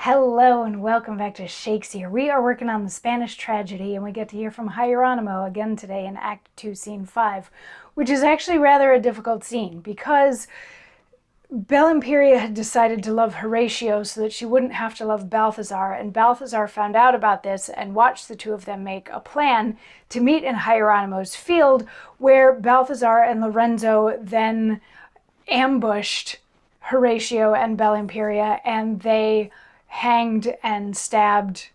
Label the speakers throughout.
Speaker 1: Hello and welcome back to Shakesyear. We are working on the Spanish tragedy and we get to hear from Hieronimo again today in Act 2, Scene 5, which is actually rather a difficult scene because Belimperia had decided to love Horatio so that she wouldn't have to love Balthazar, and Balthazar found out about this and watched the two of them make a plan to meet in Hieronimo's field, where Balthazar and Lorenzo then ambushed Horatio and Belimperia, and they hanged and stabbed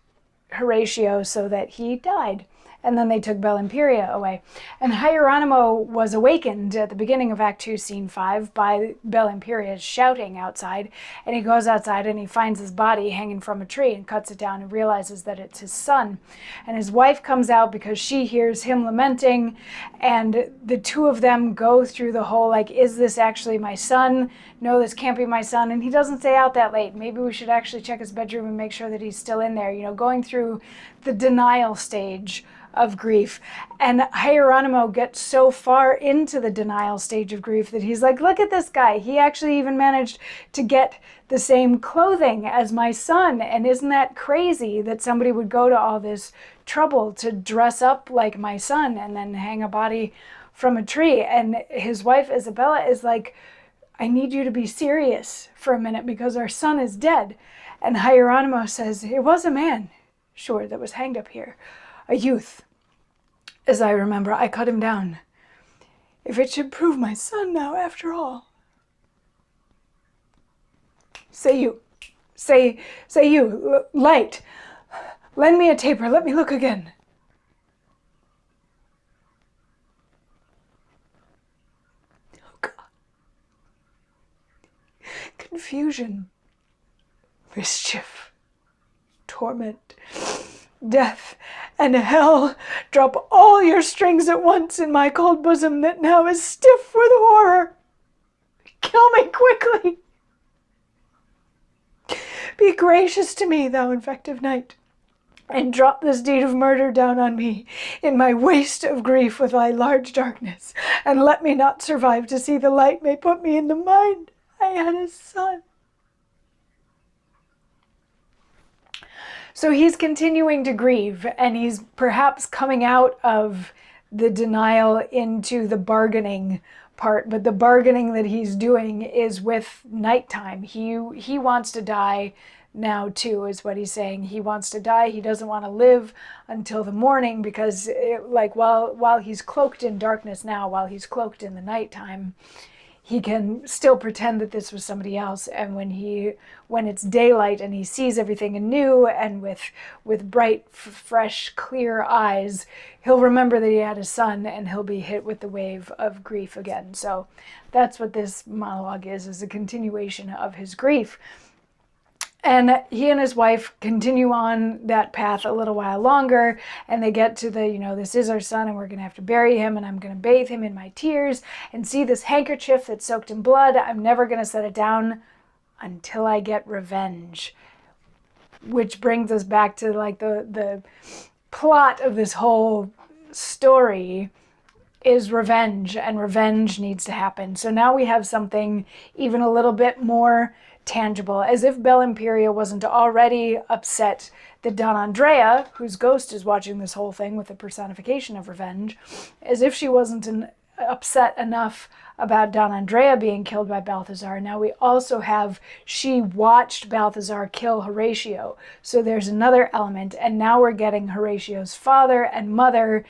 Speaker 1: Horatio so that he died. And then they took Belimperia away. And Hieronimo was awakened at the beginning of Act 2, Scene 5 by Belimperia shouting outside. And he goes outside and he finds his body hanging from a tree and cuts it down and realizes that it's his son. And his wife comes out because she hears him lamenting. And the two of them go through the whole, like, is this actually my son? No, this can't be my son. And he doesn't stay out that late. Maybe we should actually check his bedroom and make sure that he's still in there. You know, going through the denial stage of grief. And Hieronimo gets so far into the denial stage of grief that he's like, look at this guy. He actually even managed to get the same clothing as my son. And isn't that crazy that somebody would go to all this trouble to dress up like my son and then hang a body from a tree? And his wife Isabella is like, I need you to be serious for a minute because our son is dead. And Hieronimo says, it was a man, sure, that was hanged up here. A youth, as I remember. I cut him down. If it should prove my son now, after all. Say you. Say you. Light. Lend me a taper. Let me look again. Oh, God. Confusion. Mischief. Torment. Death and hell, drop all your strings at once in my cold bosom that now is stiff with horror. Kill me quickly. Be gracious to me, thou infective night, and drop this deed of murder down on me in my waste of grief with thy large darkness, and let me not survive to see the light may put me in the mind I had a son. So he's continuing to grieve, and he's perhaps coming out of the denial into the bargaining part, but the bargaining that he's doing is with nighttime. He wants to die now too, is what he's saying. He wants to die. He doesn't want to live until the morning because while he's cloaked in darkness now, while he's cloaked in the nighttime, he can still pretend that this was somebody else. And when it's daylight and he sees everything anew and with bright, fresh, clear eyes, he'll remember that he had a son and he'll be hit with the wave of grief again. So that's what this monologue is a continuation of his grief. And he and his wife continue on that path a little while longer, and they get to the, this is our son and we're going to have to bury him, and I'm going to bathe him in my tears and see this handkerchief that's soaked in blood. I'm never going to set it down until I get revenge. Which brings us back to like the plot of this whole story is revenge, and revenge needs to happen. So now we have something even a little bit more tangible, as if Belimperia wasn't already upset that Don Andrea, whose ghost is watching this whole thing with the personification of revenge, as if she wasn't upset enough about Don Andrea being killed by Balthazar. Now we also have, she watched Balthazar kill Horatio. So there's another element, and now we're getting Horatio's father and mother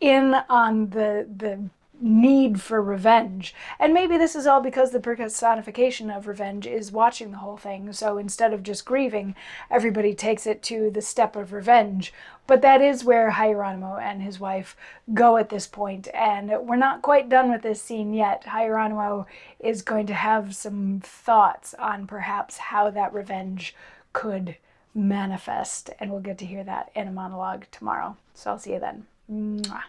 Speaker 1: in on the need for revenge. And maybe this is all because the personification of revenge is watching the whole thing. So instead of just grieving, everybody takes it to the step of revenge. But that is where Hieronimo and his wife go at this point. And we're not quite done with this scene yet. Hieronimo is going to have some thoughts on perhaps how that revenge could manifest. And we'll get to hear that in a monologue tomorrow. So I'll see you then. Mwah.